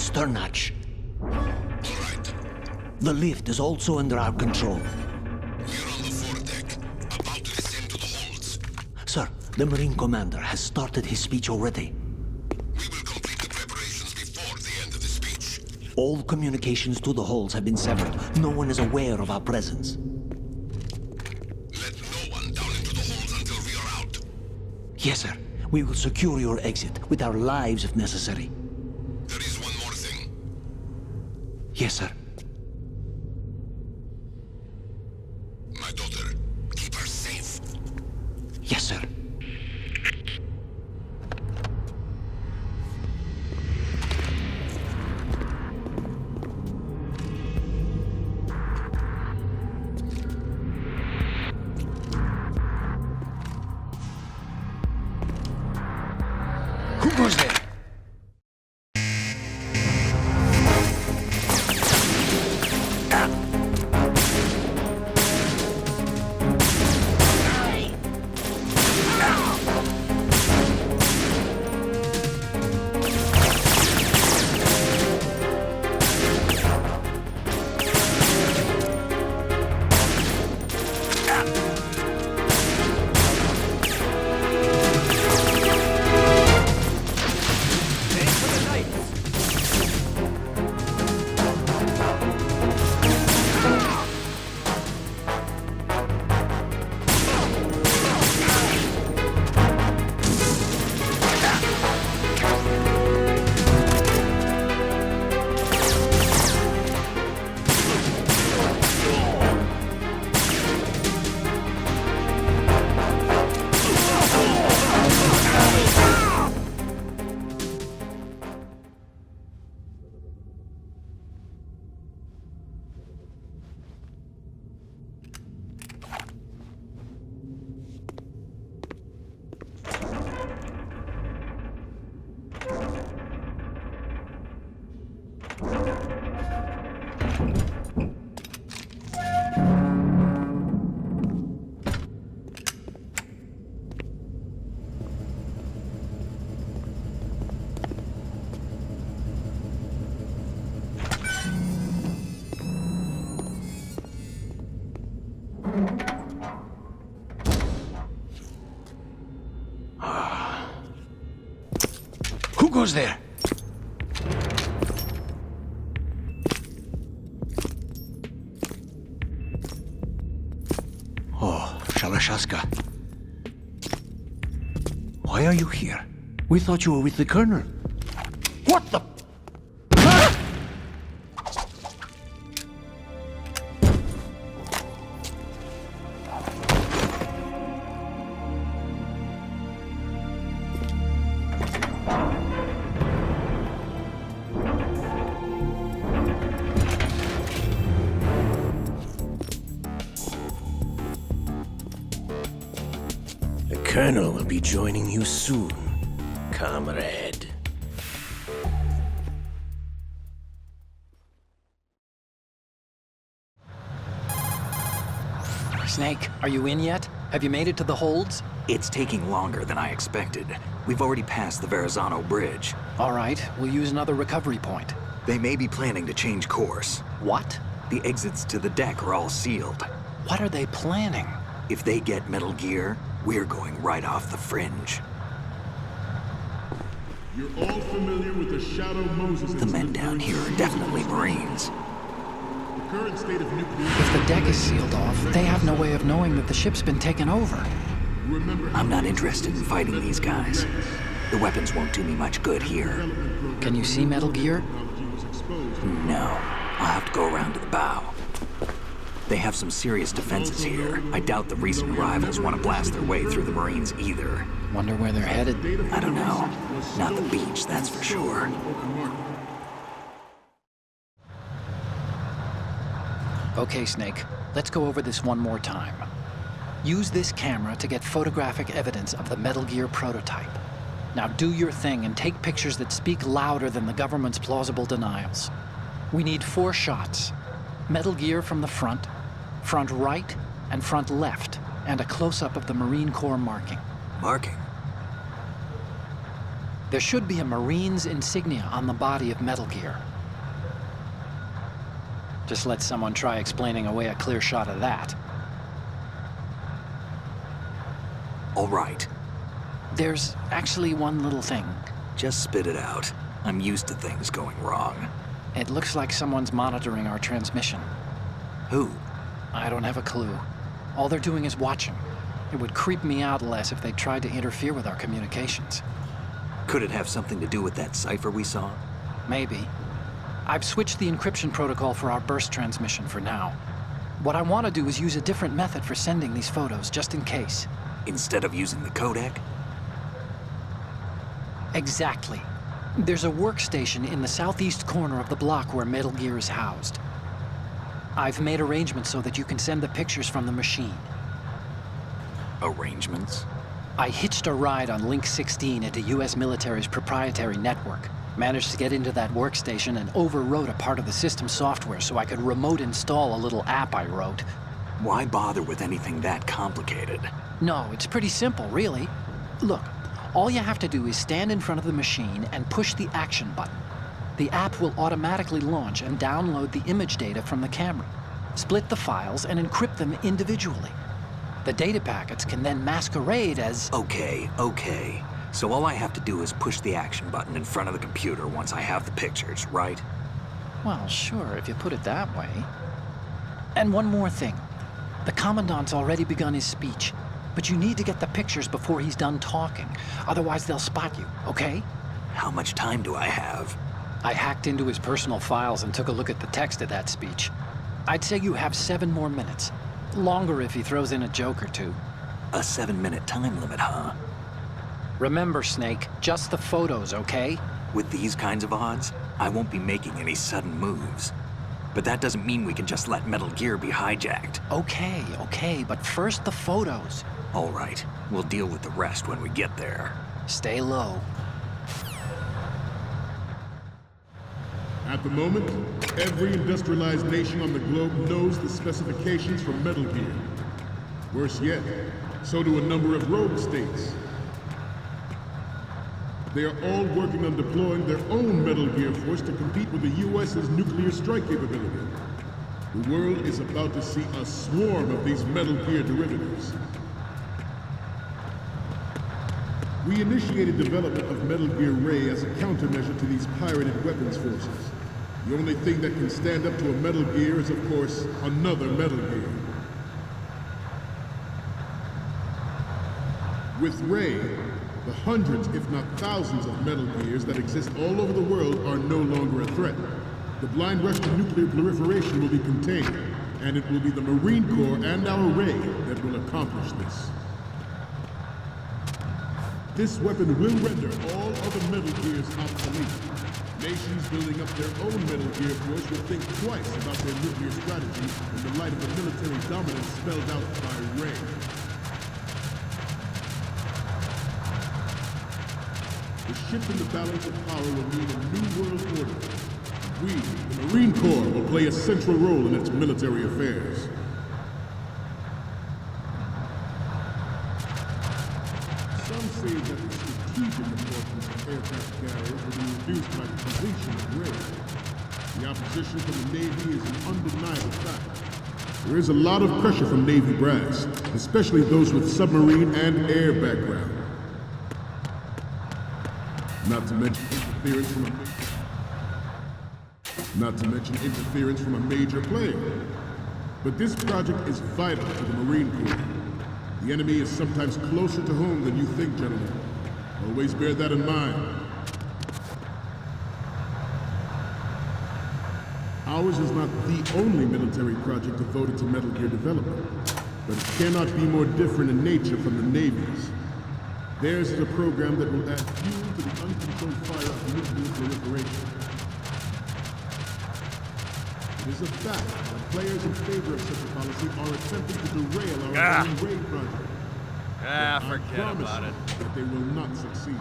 stern hatch. All right. The lift is also under our control. We're on the foredeck, about to descend to the holds. Sir, the Marine Commander has started his speech already. We will complete the preparations before the end of the speech. All communications to the holds have been severed. No one is aware of our presence. Let no one down into the holds until we are out. Yes, sir. We will secure your exit with our lives if necessary. There is one more thing. Yes, sir. My daughter, keep her safe. Yes, sir. Who goes there? Who goes there? Oh, Shalashaska. Why are you here? We thought you were with the Colonel. What the... The Colonel will be joining you soon, comrade. Snake, are you in yet? Have you made it to the holds? It's taking longer than I expected. We've already passed the Verrazano Bridge. All right, we'll use another recovery point. They may be planning to change course. What? The exits to the deck are all sealed. What are they planning? If they get Metal Gear, we're going right off the fringe. You're all familiar with the Shadow Moses The men down here are definitely Marines. The current state of nuclear... If the deck is sealed off, they have no way of knowing that the ship's been taken over. Remember, I'm not interested in fighting these guys. The weapons won't do me much good here. Can you see Metal Gear? No, I'll have to go around to the bow. They have some serious defenses here. I doubt the recent arrivals want to blast their way through the Marines either. Wonder where they're headed. I don't know. Not the beach, that's for sure. Okay, Snake, let's go over this one more time. Use this camera to get photographic evidence of the Metal Gear prototype. Now do your thing and take pictures that speak louder than the government's plausible denials. We need 4 shots. Metal Gear from the front right, and front left, and a close-up of the Marine Corps marking. Marking? There should be a Marine's insignia on the body of Metal Gear. Just let someone try explaining away a clear shot of that. All right. There's actually one little thing. Just spit it out. I'm used to things going wrong. It looks like someone's monitoring our transmission. Who? I don't have a clue. All they're doing is watching. It would creep me out less if they tried to interfere with our communications. Could it have something to do with that cipher we saw? Maybe. I've switched the encryption protocol for our burst transmission for now. What I want to do is use a different method for sending these photos, just in case. Instead of using the codec? Exactly. There's a workstation in the southeast corner of the block where Metal Gear is housed. I've made arrangements so that you can send the pictures from the machine. Arrangements? I hitched a ride on Link 16 into US military's proprietary network. Managed to get into that workstation and overwrote a part of the system software so I could remote install a little app I wrote. Why bother with anything that complicated? No, it's pretty simple, really. Look, all you have to do is stand in front of the machine and push the action button. The app will automatically launch and download the image data from the camera, split the files, and encrypt them individually. The data packets can then masquerade as... Okay. So all I have to do is push the action button in front of the computer once I have the pictures, right? Well, sure, if you put it that way. And one more thing. The Commandant's already begun his speech, but you need to get the pictures before he's done talking. Otherwise, they'll spot you, okay? How much time do I have? I hacked into his personal files and took a look at the text of that speech. I'd say you have 7 more minutes. Longer if he throws in a joke or two. A 7-minute time limit, huh? Remember, Snake, just the photos, okay? With these kinds of odds, I won't be making any sudden moves. But that doesn't mean we can just let Metal Gear be hijacked. Okay, but first the photos. All right, we'll deal with the rest when we get there. Stay low. At the moment, every industrialized nation on the globe knows the specifications for Metal Gear. Worse yet, so do a number of rogue states. They are all working on deploying their own Metal Gear force to compete with the US's nuclear strike capability. The world is about to see a swarm of these Metal Gear derivatives. We initiated development of Metal Gear Ray as a countermeasure to these pirated weapons forces. The only thing that can stand up to a Metal Gear is, of course, another Metal Gear. With Ray, the hundreds, if not thousands, of Metal Gears that exist all over the world are no longer a threat. The blind rush to nuclear proliferation will be contained, and it will be the Marine Corps and our Ray that will accomplish this. This weapon will render all other Metal Gears obsolete. Nations building up their own Metal Gear force will think twice about their nuclear strategy in the light of the military dominance spelled out by Ray. The shift in the balance of power will mean a new world order. We, the Marine Corps, will play a central role in its military affairs. Some say that the strategic importance of aircraft carriers will be reduced by the completion of Ray. The opposition from the Navy is an undeniable fact. There is a lot of pressure from Navy brass, especially those with submarine and air background. Not to mention interference from a major player. But this project is vital to the Marine Corps. The enemy is sometimes closer to home than you think, gentlemen. Always bear that in mind. Ours is not the only military project devoted to Metal Gear development, but it cannot be more different in nature from the Navy's. Theirs is a program that will add fuel to the uncontrolled fire of nuclear proliferation. It is a fact that players in favor of such a policy are attempting to derail our own Ray project. Forget about it. That they will not succeed.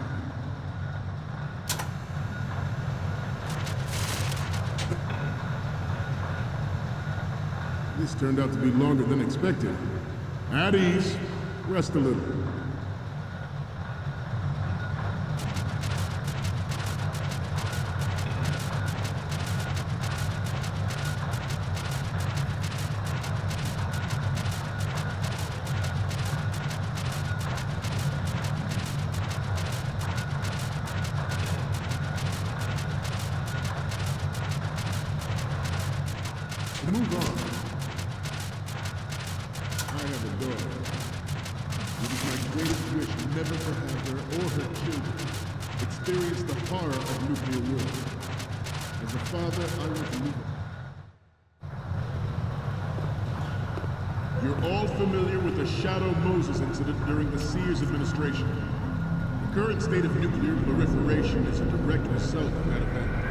This turned out to be longer than expected. At ease. Rest a little. To move on, I have a daughter. It is my greatest wish never to have her or her children experience the horror of nuclear war. As a father, I want to leave. You're all familiar with the Shadow Moses incident during the Sears administration. The current state of nuclear proliferation is a direct result of that event.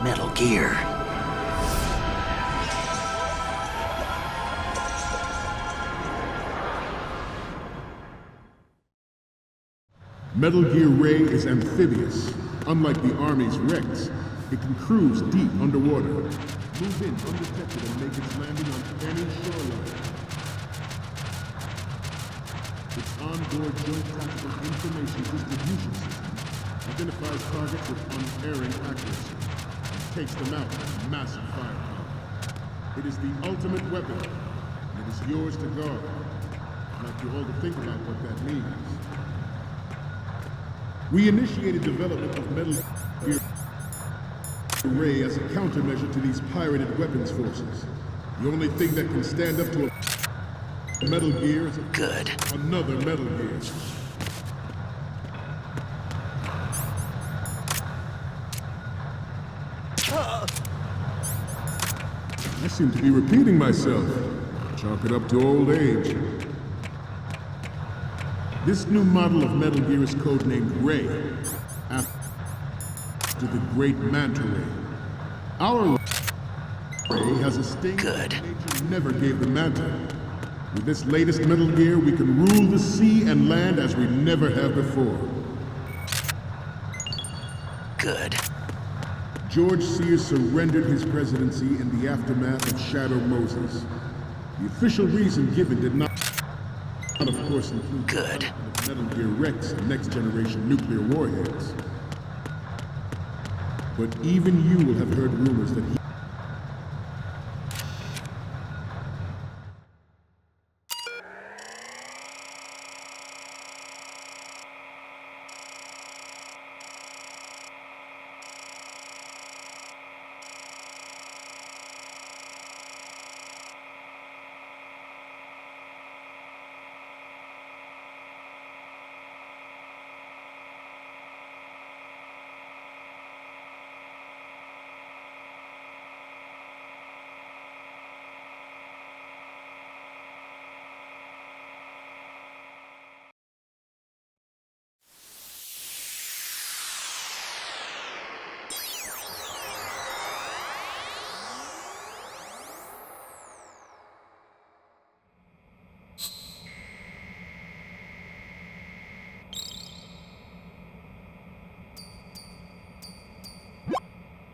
Metal Gear. Metal Gear Ray is amphibious. Unlike the Army's Rex, it can cruise deep underwater, move in undetected and make its landing on any shoreline. Its onboard joint tactical information distribution system identifies targets with unerring accuracy and takes them out with massive firepower. It is the ultimate weapon, and it is yours to guard. I'd like you all to think about what that means. We initiated development of Metal Gear Ray as a countermeasure to these pirated weapons forces. The only thing that can stand up to a Metal Gear is another Metal Gear. I seem to be repeating myself. Chalk it up to old age. This new model of Metal Gear is codenamed Ray, after the great manta ray. Our Ray has a sting that nature never gave the manta. With this latest Metal Gear, we can rule the sea and land as we never have before. Good. George Sears surrendered his presidency in the aftermath of Shadow Moses. The official reason given did not, of course, include Metal Gear Rex and next-generation nuclear warheads. But even you will have heard rumors that he...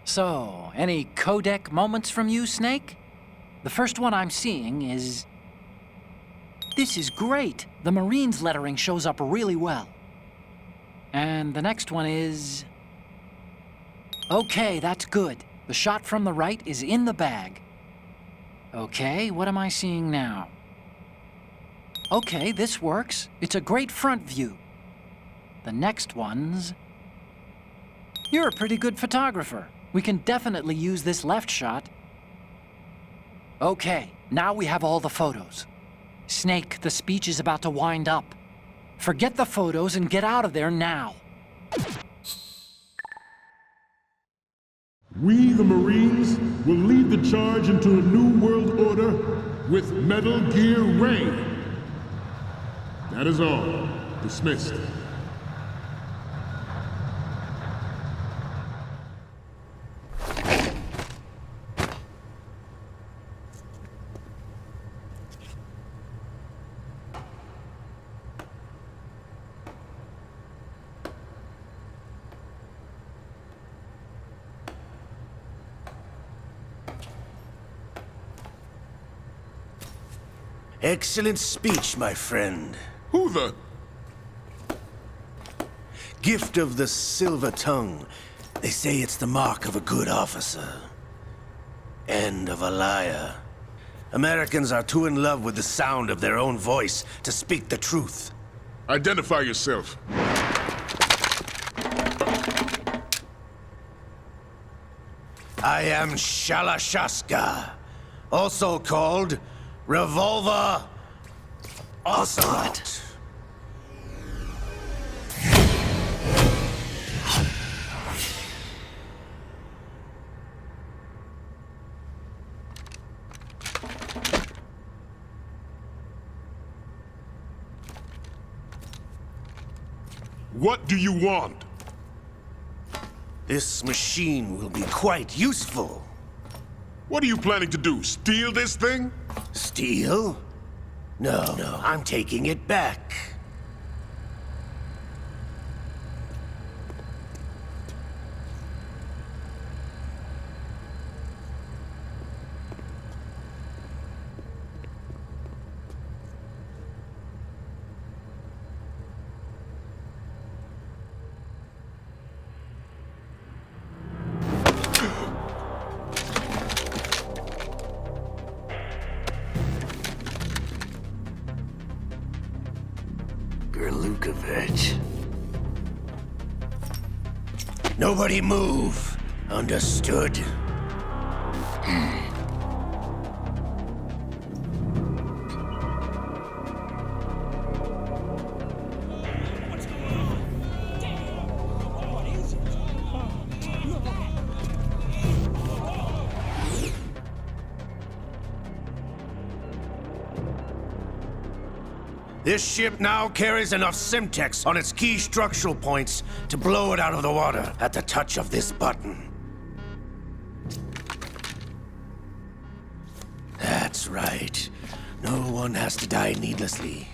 So, any codec moments from you, Snake? The first one I'm seeing is... This is great! The Marines lettering shows up really well. And the next one is... Okay, that's good. The shot from the right is in the bag. Okay, what am I seeing now? Okay, this works. It's a great front view. The next one's... You're a pretty good photographer. We can definitely use this left shot. Okay, now we have all the photos. Snake, the speech is about to wind up. Forget the photos and get out of there now. We, the Marines, will lead the charge into a new world order with Metal Gear Ray. That is all. Dismissed. Excellent speech, my friend. Who the... Gift of the silver tongue. They say it's the mark of a good officer. And of a liar. Americans are too in love with the sound of their own voice to speak the truth. Identify yourself. I am Shalashaska, also called Revolver Ocelot. What do you want? This machine will be quite useful. What are you planning to do? Steal this thing? Steal? No, I'm taking it back. Nobody move. Understood? This ship now carries enough Simtex on its key structural points to blow it out of the water at the touch of this button. That's right. No one has to die needlessly.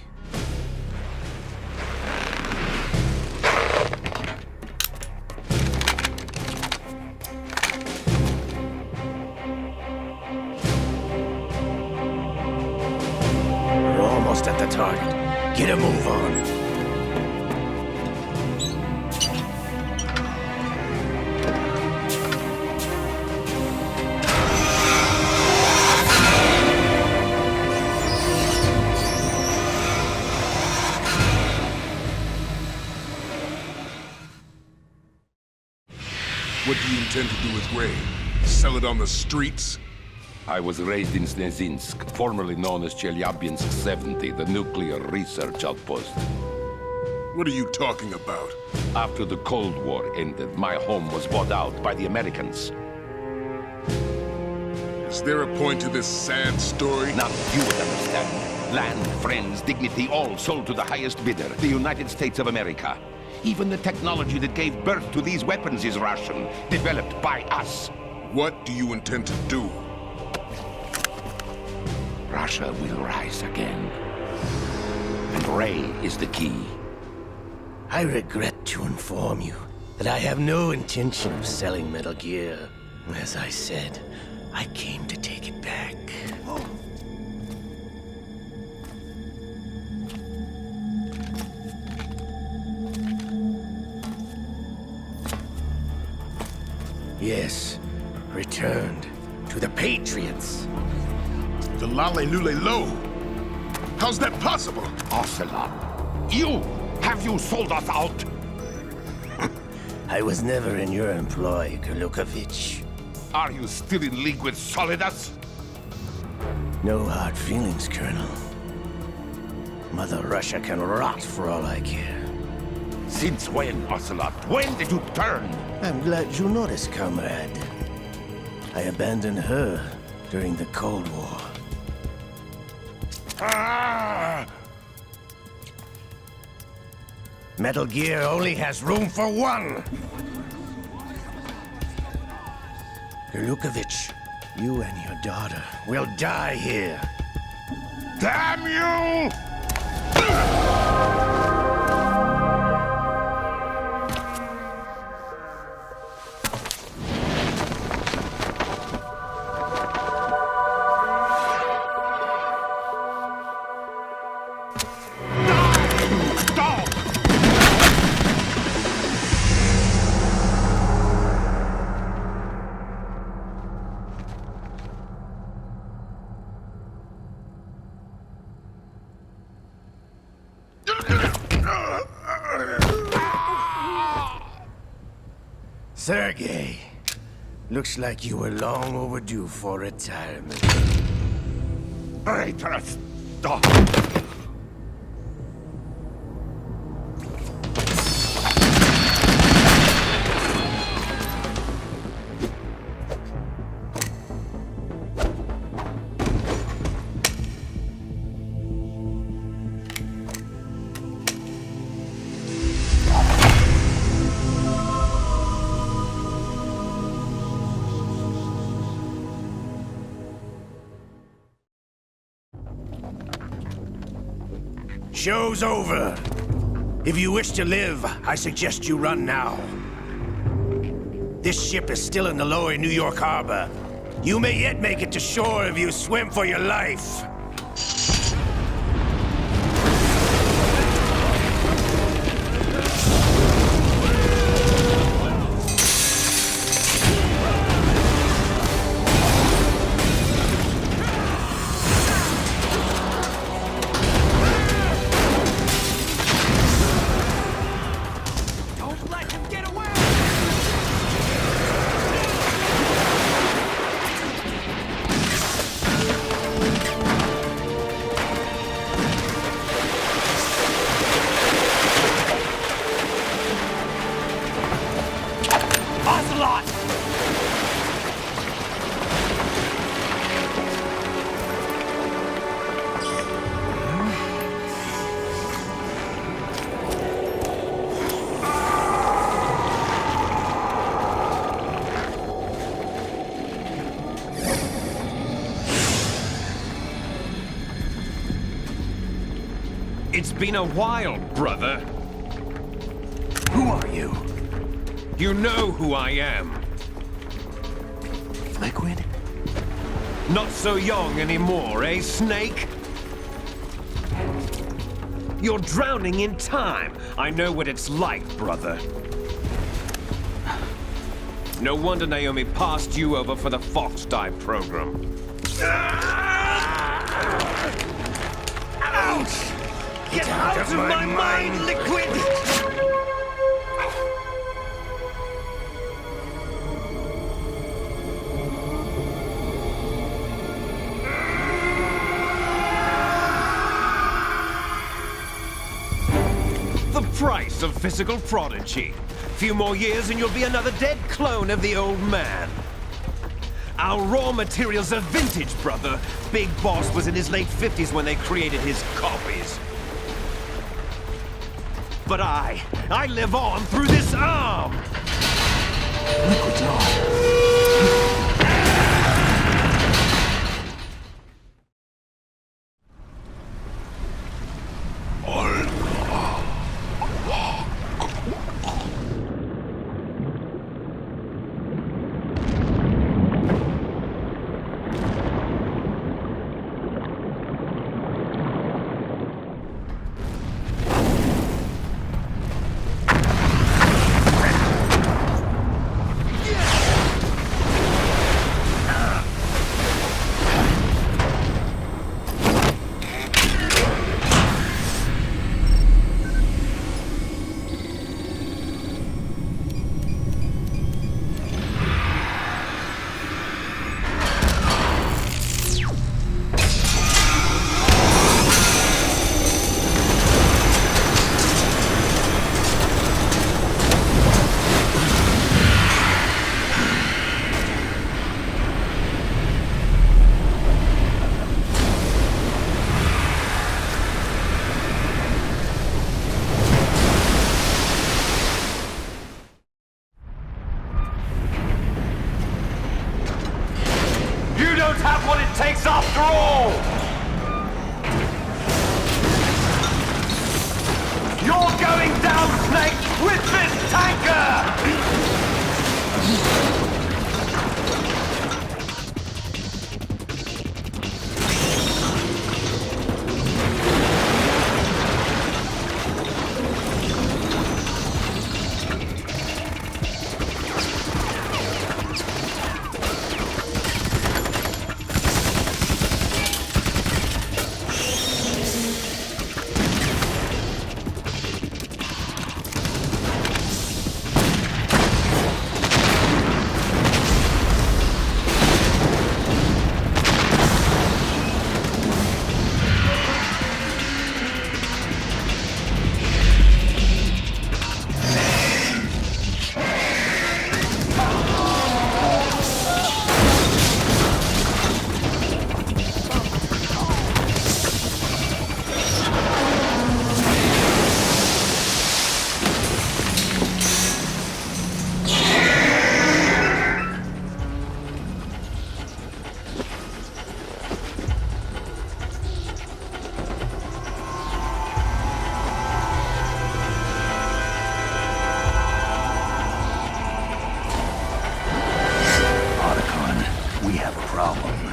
We're almost at the target. Get a move on. What do you intend to do with Ray? Sell it on the streets? I was raised in Snezinsk, formerly known as Chelyabinsk 70, the nuclear research outpost. What are you talking about? After the Cold War ended, my home was bought out by the Americans. Is there a point to this sad story? Now you would understand. Land, friends, dignity, all sold to the highest bidder, the United States of America. Even the technology that gave birth to these weapons is Russian, developed by us. What do you intend to do? Russia will rise again. And Ray is the key. I regret to inform you that I have no intention of selling Metal Gear. As I said, I came to take it back. Yes, returned to the Patriots. The Lale Lule Lo? How's that possible? Ocelot, have you sold us out? I was never in your employ, Golukovich. Are you still in league with Solidus? No hard feelings, Colonel. Mother Russia can rot for all I care. Since when, Ocelot? When did you turn? I'm glad you noticed, comrade. I abandoned her during the Cold War. Metal Gear only has room for one! Golukovich, you and your daughter will die here. Damn you! Sergei, looks like you were long overdue for retirement. Traitors! Stop! Show's over. If you wish to live, I suggest you run now. This ship is still in the lower New York harbor. You may yet make it to shore if you swim for your life. Ocelot! It's been a while, brother. Who are you? You know who I am. Liquid? Not so young anymore, eh, Snake? You're drowning in time. I know what it's like, brother. No wonder Naomi passed you over for the Fox Dive program. Ouch! Get out of my mind, Liquid! The price of physical prodigy. Few more years and you'll be another dead clone of the old man. Our raw materials are vintage, brother. Big Boss was in his late 50s when they created his copies. But I live on through this arm! Liquid's on. What it takes after all! You're going down, Snake, with this tanker! problem.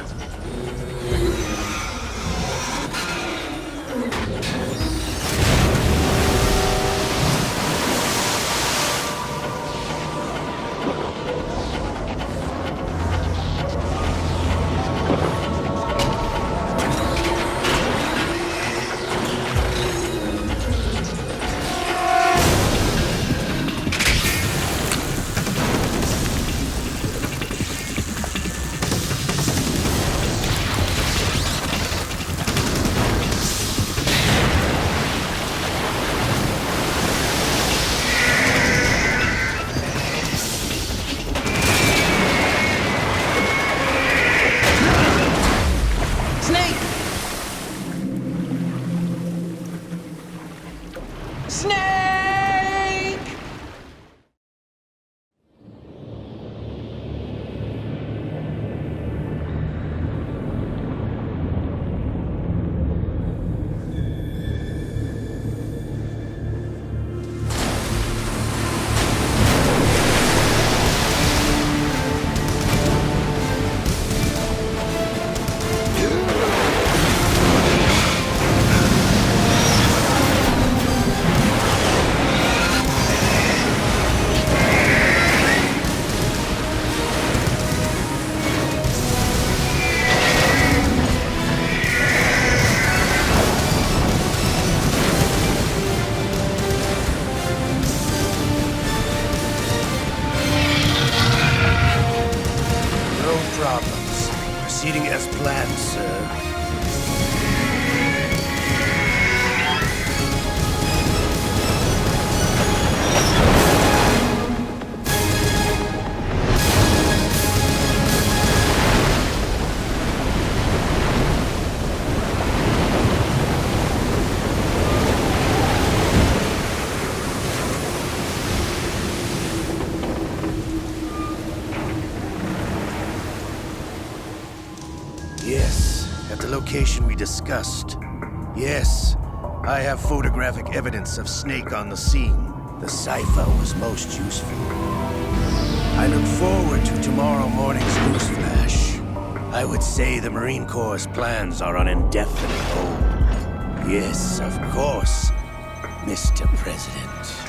Problems. Proceeding as planned, sir. Yes, at the location we discussed. Yes, I have photographic evidence of Snake on the scene. The cipher was most useful. I look forward to tomorrow morning's news flash. I would say the Marine Corps' plans are on indefinite hold. Yes, of course, Mr. President.